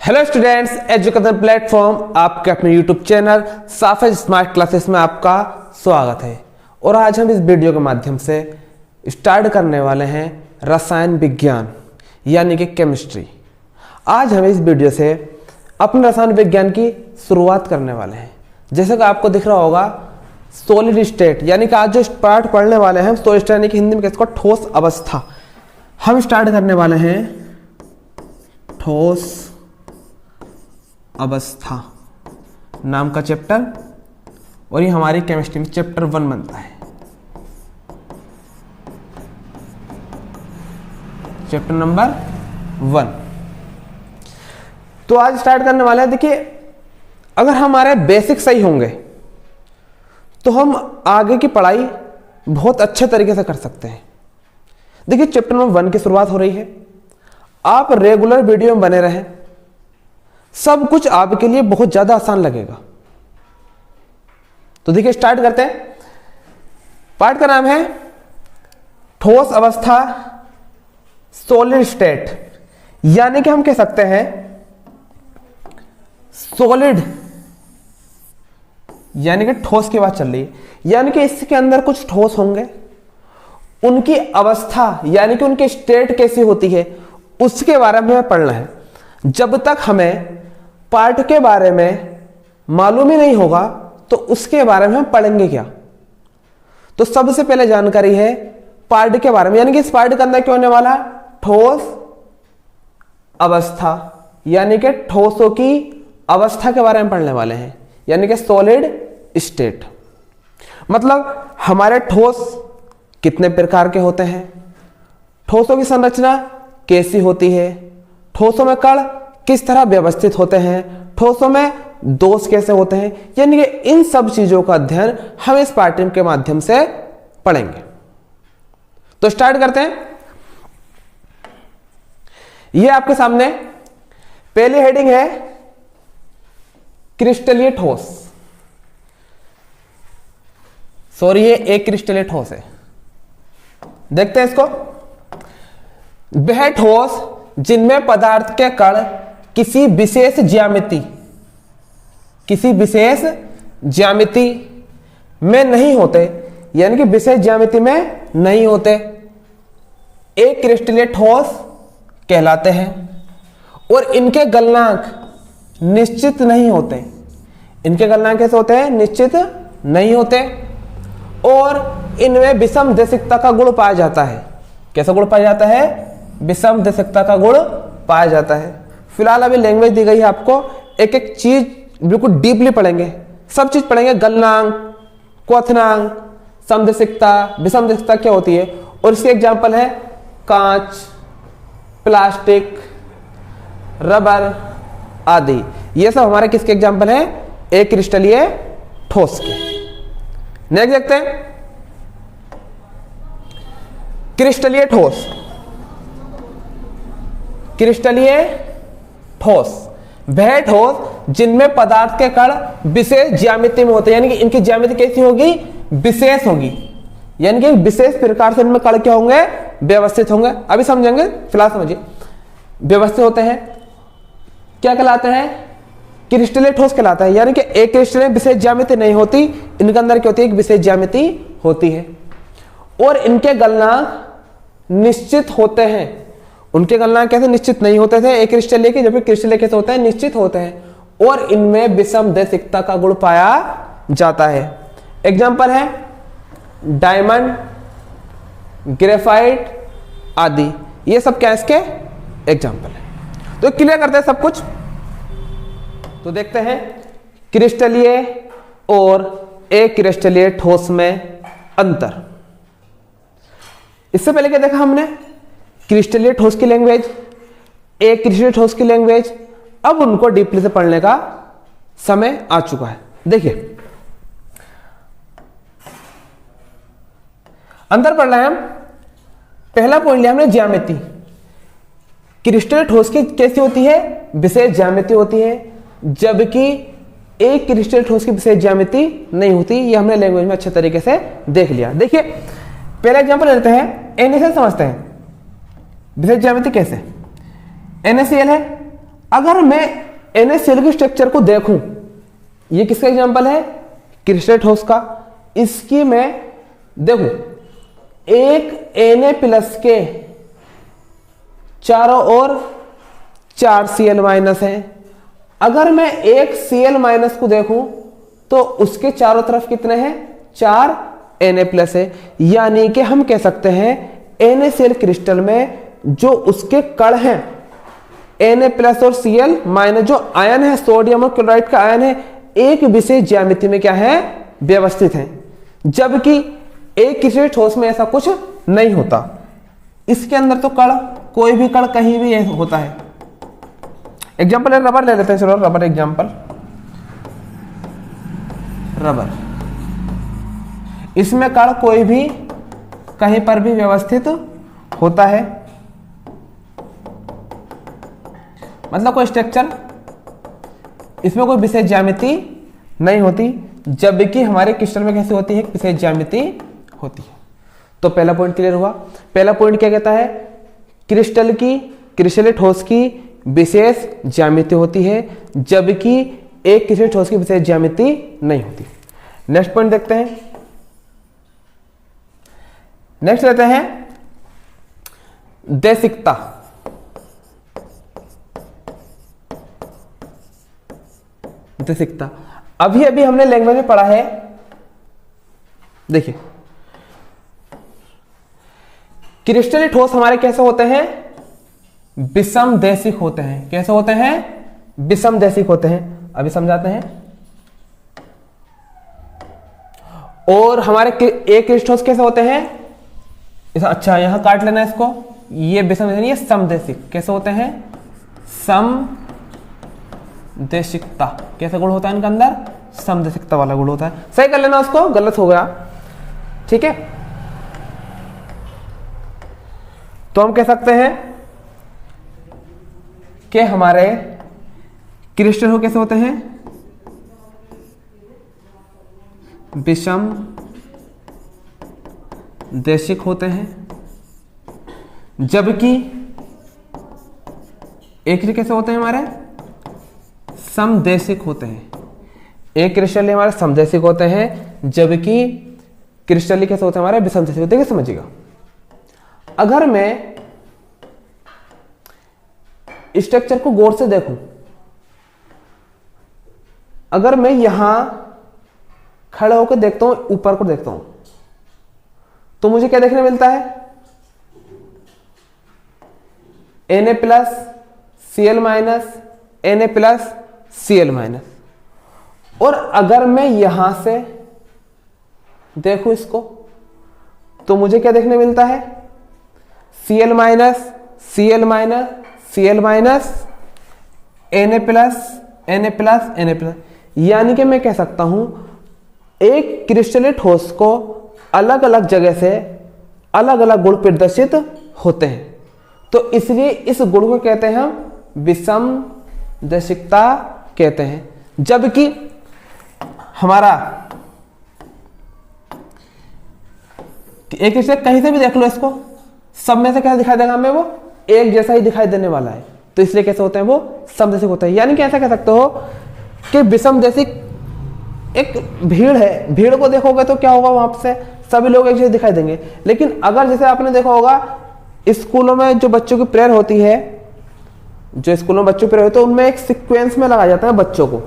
Hello students, education platform आपके अपने YouTube channel साफेज smart classes में आपका स्वागत है। और आज हम इस वीडियो के माध्यम से स्टार्ट करने वाले हैं रसायन विज्ञान यानी कि केमिस्ट्री। आज हम इस वीडियो से अपने रसायन विज्ञान की शुरुआत करने वाले हैं। जैसे कि आपको दिख रहा होगा सॉलिड स्टेट, यानी कि आज जो पार्ट पढ़ने वाले हैं सॉलिड स्टेट यानी कि हिंदी में किसको ठोस अवस्था। हम स्टार्ट करने वाले हैं ठोस अवस्था नाम का चैप्टर, और ये हमारी केमिस्ट्री में चैप्टर 1 बनता है। Chapter number 1। तो आज स्टार्ट करने वाले हैं। देखिए, अगर हमारे बेसिक सही होंगे तो हम आगे की पढ़ाई बहुत अच्छे तरीके से कर सकते हैं। देखिए, चैप्टर नंबर 1 की शुरुआत हो रही है। आप रेगुलर वीडियो में बने रहें, सब कुछ आपके लिए बहुत ज्यादा आसान लगेगा। तो देखिए, स्टार्ट करते हैं। पार्ट का नाम है ठोस अवस्था सॉलिड स्टेट, यानी कि हम कह सकते हैं सॉलिड यानी कि ठोस की बात चल रही है, यानी कि इसके अंदर कुछ ठोस होंगे, उनकी अवस्था यानी कि उनकी स्टेट कैसी होती है उसके बारे में हमें पढ़ना है। जब तक हमें पार्ट के बारे में मालूम ही नहीं होगा तो उसके बारे में हम पढ़ेंगे क्या। तो सबसे पहले जानकारी है पार्ट के बारे में, यानी कि इस पार्ट के अंदर क्या होने वाला है ठोस अवस्था, यानी कि ठोसों की अवस्था के बारे में पढ़ने वाले हैं, यानी कि सॉलिड स्टेट। मतलब हमारे ठोस कितने प्रकार के होते हैं, ठोसों की संरचना कैसी होती है, ठोसों में कण किस तरह व्यवस्थित होते हैं, ठोसों में दोष कैसे होते हैं, यानी कि इन सब चीजों का अध्ययन हम इस पाठ्यक्रम के माध्यम से पढ़ेंगे। तो स्टार्ट करते हैं। यह आपके सामने पहली हेडिंग है क्रिस्टलीय ठोस। सॉरी, ये एक क्रिस्टलीय ठोस है। देखते हैं इसको। वह ठोस जिनमें पदार्थ के कण किसी विशेष ज्यामिति में नहीं होते, यानी कि विशेष ज्यामिति में नहीं होते, एक क्रिस्टलीय ठोस कहलाते हैं। और इनके गलनांक निश्चित नहीं होते। इनके गलनांक कैसे होते हैं? निश्चित नहीं होते। और इनमें विषम देशिकता का गुण पाया जाता है। कैसा गुण पाया जाता है? विषम देशिकता का गुण पाया जाता है। फिलहाल अभी लैंग्वेज दी गई है आपको, एक एक चीज बिल्कुल डीपली पढ़ेंगे, सब चीज पढ़ेंगे। गलनांक, क्वथनांक, समदेशिकता, विषम देशिकता क्या होती है, और इसके एग्जाम्पल है कांच, प्लास्टिक, रबर आदि। ये सब हमारे किसके एग्जाम्पल है? एक क्रिस्टलीय ठोस के। नेक्स्ट देखते हैं क्रिस्टलीय ठोस। क्रिस्टलीय ठोस वह ठोस जिनमें पदार्थ के कण विशेष ज्यामिति में होते हैं, यानी कि इनकी ज्यामिति कैसी होगी? विशेष होगी, यानी कि विशेष प्रकार से इनमें कण क्या होंगे? व्यवस्थित होंगे। अभी समझेंगे, फिलहाल समझिए। व्यवस्थित होते हैं, क्या कहलाते हैं? क्रिस्टलीय ठोस कहलाता है, यानी कि एक क्रिस्टल विशेष ज्यामिति नहीं होती, इनके अंदर क्या होती है? एक विशेष ज्यामिति होती है। और इनके गलनांक निश्चित होते हैं। उनके गलनांक कैसे? निश्चित नहीं होते थे एक क्रिस्टलीय के, जबकि क्रिस्टलीय कैसे होते हैं? निश्चित होते हैं। और इनमें विषम देशिकता का गुण पाया जाता है। एग्जाम्पल है डायमंड, ग्रेफाइट आदि। ये सब क्या इसके एग्जाम्पल है। तो क्लियर करते हैं सब कुछ। तो देखते हैं क्रिस्टलीय और अक्रिस्टलीय ठोस में अंतर। इससे पहले क्या देखा हमने? क्रिस्टलीय ठोस की लैंग्वेज, एक क्रिस्टलीय ठोस की लैंग्वेज। अब उनको डीपली से पढ़ने का समय आ चुका है। देखिए, अंतर पढ़ रहे हैं हम। पहला पॉइंट लिया हमने ज्यामिति। क्रिस्टलीय ठोस की कैसी होती है? विशेष ज्यामिति होती है, जबकि एक क्रिस्टलीय ठोस की विशेष ज्यामिति नहीं होती। ये हमने लैंग्वेज में अच्छे तरीके से देख लिया। देखिए, पहला एग्जांपल लेते हैं, NaCl समझते हैं। विशेष ज्यामिति कैसे? NaCl है, अगर मैं NaCl के स्ट्रक्चर को देखूं, ये किसका एग्जांपल है? क्रिस्टल ठोस का। इसकी मैं देखूं, एक Na+ के चारों ओर 4 Cl- है। अगर मैं एक Cl- को देखूं तो उसके चारों तरफ कितने हैं? 4 Na+ है। यानी कि हम कह सकते हैं NaCl क्रिस्टल में जो उसके कण हैं Na+ और Cl- जो आयन है, सोडियम और क्लोराइड का आयन है, एक विशेष ज्यामिति में क्या है? व्यवस्थित है। जबकि एक क्रिस्टल ठोस में ऐसा कुछ नहीं होता। इसके अंदर तो कण, कोई भी कण कहीं भी होता है। एग्जांपल है रबर ले लेते हैं, चलो रबर एग्जांपल। रबर, इसमें कण कोई भी कहीं पर भी व्यवस्थित होता है, मतलब कोई स्ट्रक्चर, इसमें कोई विशेष ज्यामिति नहीं होती। जबकि हमारे क्रिस्टल में कैसी होती है? विशेष ज्यामिति होती है। तो पहला पॉइंट क्लियर हुआ। पहला पॉइंट क्या कहता है? क्रिस्टल ठोस की विशेष ज्यामिति होती है, जबकि एक क्रिस्टल ठोस की विशेष ज्यामिति नहीं होती। नेक्स्ट पॉइंट देखते हैं। नेक्स्ट लेते हैं देशिकता। देशिकता अभी अभी हमने लैंग्वेज में पढ़ा है। देखिए, क्रिस्टल ठोस हमारे कैसे होते हैं? विषम देशिक होते हैं। कैसे होते हैं? विषम देशिक होते हैं। अभी समझाते हैं। और हमारे एक क्रिस्टल ठोस कैसे होते हैं? अच्छा, यहां काट लेना इसको। ये विषम, ये समदेशिक। कैसे होते हैं? समदेशिकता। कैसा गुण होता है इनके अंदर? समदेशिकता वाला गुण होता है। सही कर लेना उसको, गलत हो गया। ठीक है, तो हम कह सकते हैं कि हमारे क्रिस्टल हो कैसे होते हैं? विषम देशिक होते हैं। जबकि एक कैसे होते हैं? हमारे समदेशिक होते हैं। एक क्रिस्टल हमारे समदेशिक होते हैं, जबकि क्रिस्टल कैसे होते हैं? हमारे विषम देशिक होते हैं। समझिएगा, अगर मैं स्ट्रक्चर को गौर से देखूं, अगर मैं यहां खड़ा होकर देखता हूं, ऊपर को देखता हूं, तो मुझे क्या देखने मिलता है? Na+, Cl-, Na+, Cl-। और अगर मैं यहां से देखूं इसको, तो मुझे क्या देखने मिलता है? Cl-, Cl-, Cl-, Na+, Na+। यानी कि मैं कह सकता हूं एक क्रिस्टल ठोस को अलग अलग जगह से अलग अलग गुण प्रदर्शित होते हैं। तो इसलिए इस गुण को कहते हैं हम विषम देशिकता कहते हैं। जबकि हमारा एक क्रिस्टल कहीं से भी देख लो इसको, सब में से कैसा दिखाई देगा हमें? वो एक जैसा ही दिखाई देने वाला है। तो इसलिए कैसे होते हैं? वो समदेशिक होते हैं। यानी कि ऐसा कह सकते हो कि विषम देशिक एक भीड़ है, भीड़ को देखोगे तो क्या होगा? वहां से सभी लोग एक जैसे दिखाई देंगे। लेकिन अगर जैसे आपने देखा होगा स्कूलों में जो बच्चों की प्रेयर होती है, जो स्कूलों में बच्चों की प्रेयर होती है, उनमें एक सीक्वेंस में लगाया जाता है बच्चों को,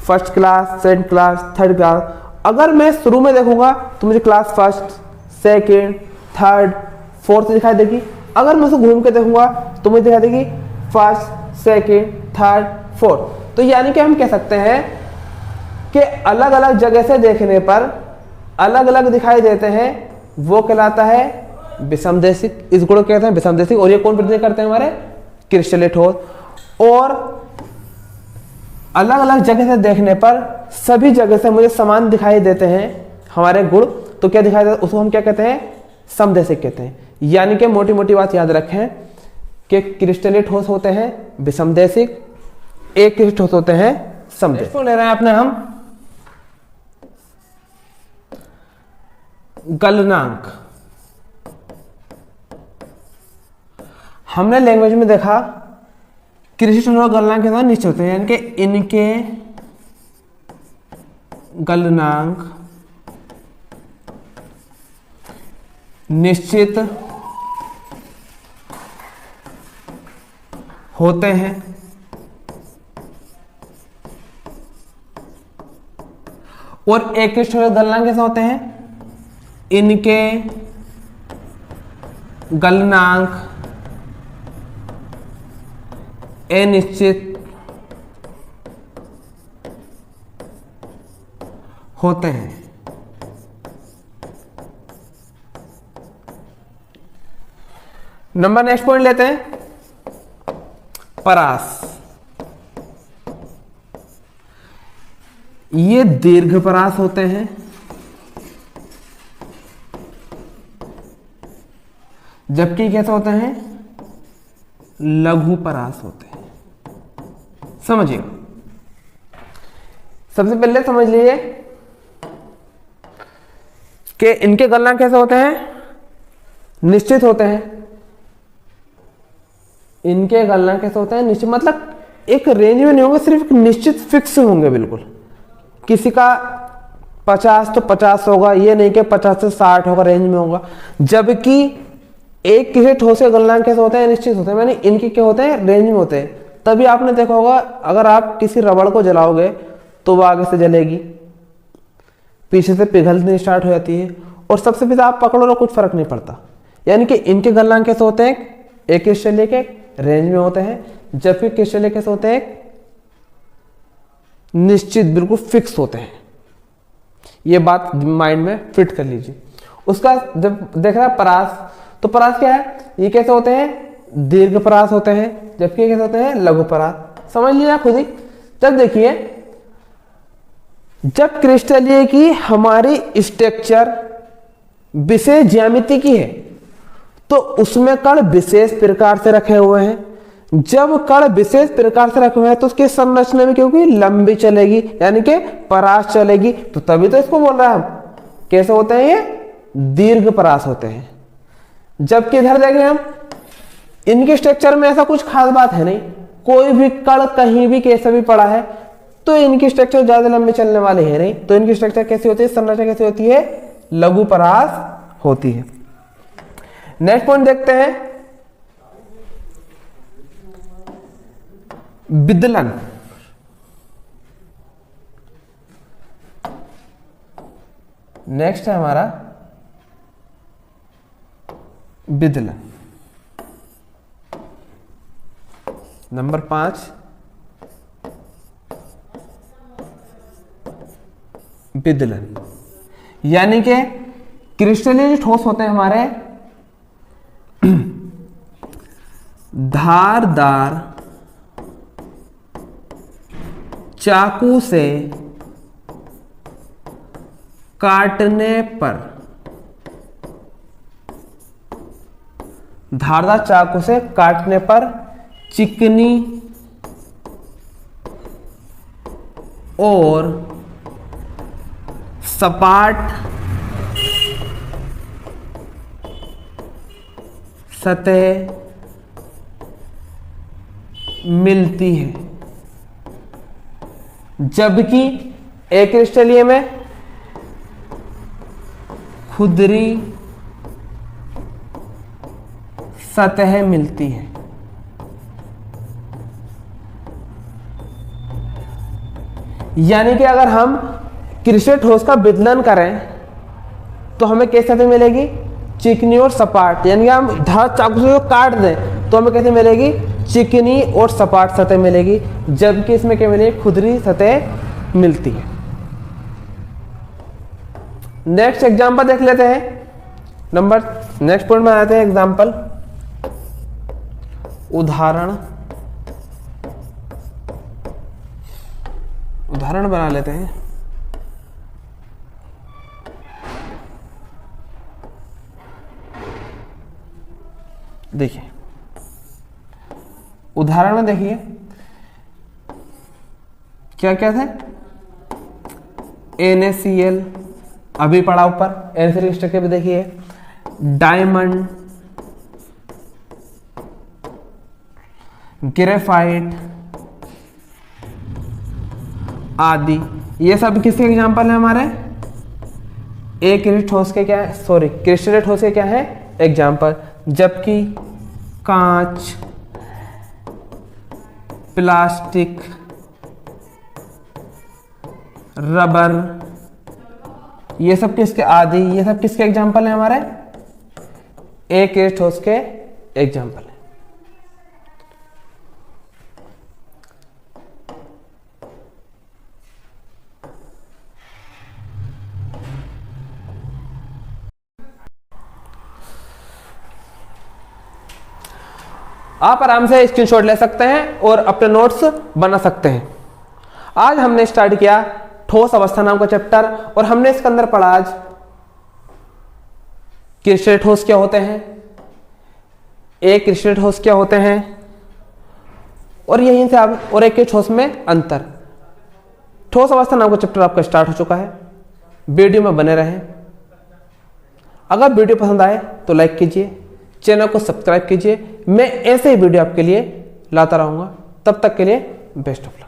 first class, second class, third class. अगर मैं शुरू में देखूंगा तो मुझे class first, second, third, fourth दिखाई देगी। अगर मैं उसे घूम के देखूंगा तो मुझे दिखाई देगी फर्स्ट, सेकेंड, थर्ड, फोर्थ। तो यानी कि हम कह सकते हैं कि अलग अलग जगह से देखने पर अलग अलग दिखाई देते हैं, वो कहलाता है विषम देशिक। इस गुण को कहते हैं विषम देशिक। और ये कौन प्रदर्शित करते हैं? हमारे क्रिस्टल ठोस। और अलग अलग जगह से देखने पर सभी जगह से मुझे समान दिखाई देते हैं हमारे गुण, तो क्या दिखाई देता है? उसको हम क्या कहते हैं? समदेशिक कहते हैं। यानी कि मोटी मोटी बात याद रखें कि क्रिस्टल ठोस होते हैं विषम देशिक, एक क्रिस्टल ठोस होते हैं समदेशिक। ले रहे हैं अपने हम गलनांक। हमने लैंग्वेज में देखा क्रिस्टल और गलनांक के साथ निश्चित होते हैं, यानी कि इनके गलनांक निश्चित होते हैं और एक क्रिस्टल गलनांक कैसे होते हैं, इनके गलनांक अनिश्चित होते हैं। नंबर नेक्स्ट पॉइंट लेते हैं, परास। ये दीर्घ परास होते हैं, जबकि कैसे होते हैं, लघु परास होते हैं। समझिए, सबसे पहले समझ लीजिए कि इनके गलनांक कैसे होते हैं, निश्चित होते हैं। इनके गलनांक कैसे होते हैं, निश्चित मतलब एक रेंज में नहीं होंगे, सिर्फ निश्चित फिक्स होंगे बिल्कुल। किसी का 50 तो 50 होगा, ये नहीं कि 50 से 60 होगा, रेंज में होगा। जबकि एक किसी ठोस के गलनांक कैसे होते हैं, निश्चित होते हैं, यानी इनके क्या होते हैं, रेंज में होते हैं। तभी आपने देखा होगा, अगर आप किसी रबड़ को जलाओगे तो वो आगे से जलेगी, पीछे से पिघलनी स्टार्ट हो जाती है, और सबसे पहले आप पकड़ो तो कुछ फर्क नहीं पड़ता। यानी कि इनके गलनांक कैसे होते हैं, एक क्रिस्टल के रेंज में होते हैं, जबकि क्रिस्टल कैसे होते हैं, निश्चित बिल्कुल फिक्स होते हैं। ये बात माइंड में फिट कर लीजिए। उसका जब देख रहा है परास, तो परास क्या है, ये कैसे होते हैं, दीर्घ परास होते हैं, जबकि ये कैसे होते हैं, लघु परास। समझ लीजिए खुद ही। जब देखिए, जब क्रिस्टलीय की हमारी स्ट्रक्चर विशेष ज्यामिति की है तो उसमें कण विशेष प्रकार से रखे हुए हैं। जब कण विशेष प्रकार से रखे हुए हैं तो उसकी संरचना में क्योंकि लंबी चलेगी, यानी कि परास चलेगी, तो तभी तो इसको बोल रहे हैं हम कैसे होते हैं, ये दीर्घ परास होते हैं। जबकि इधर देखें हम, इनके स्ट्रक्चर में ऐसा कुछ खास बात है नहीं, कोई भी कण कहीं भी कैसे भी पड़ा है तो इनकी स्ट्रक्चर ज्यादा लंबे चलने वाले है नहीं, तो इनकी स्ट्रक्चर कैसी होती है, संरचना कैसी होती है, लघु परास होती है। नेक्स्ट पॉइंट देखते हैं, विदलन। नेक्स्ट है हमारा विदलन। नंबर 5 विदलन, यानी कि क्रिस्टलीय ठोस होते हैं हमारे धारदार चाकू से काटने पर, धारदार चाकू से काटने पर चिकनी और सपाट सतह मिलती है, जबकि एक क्रिस्टलीय में खुरदरी सतह मिलती है। यानी कि अगर हम क्रिस्टल ठोस का विदलन करें तो हमें कैसी सतह मिलेगी, चिकनी और सपाट। यानी कि हम धार चाकू से काट दें तो हमें कैसे मिलेगी, चिकनी और सपाट सतह मिलेगी, जबकि इसमें क्या मिलेगी, खुरदरी सतह मिलती है। नेक्स्ट एग्जांपल देख लेते हैं। नेक्स्ट पॉइंट में आते हैं एग्जांपल, उदाहरण बना लेते हैं। देखिए उदाहरण में देखिए क्या क्या थे, NaCl अभी पड़ा ऊपर, NaCl स्ट्रक्चर भी देखिए, डायमंड, ग्रेफाइट आदि, ये सब किसके एग्जाम्पल है हमारे? ठोस के क्या है, सॉरी क्रिस्टलीय ठोस के क्या है एग्जाम्पल। जबकि कांच, प्लास्टिक, रबर, ये सब किसके आदि, ये सब किसके एग्जाम्पल है हमारे? ठोस के एग्जाम्पल है। आप आराम से स्क्रीनशॉट ले सकते हैं और अपने नोट्स बना सकते हैं। आज हमने स्टार्ट किया ठोस अवस्था नाम का चैप्टर और हमने इसके अंदर पढ़ा आज क्रिस्टलीय ठोस क्या होते हैं, क्रिस्टलीय ठोस क्या होते हैं, और यहीं से आप और एक ठोस में अंतर। ठोस अवस्था नाम का चैप्टर आपका स्टार्ट हो चुका है। वीडियो में बने रहें। अगर वीडियो पसंद आए तो लाइक कीजिए, चैनल को सब्सक्राइब कीजिए। मैं ऐसे ही वीडियो आपके लिए लाता रहूंगा। तब तक के लिए बेस्ट ऑफ लक।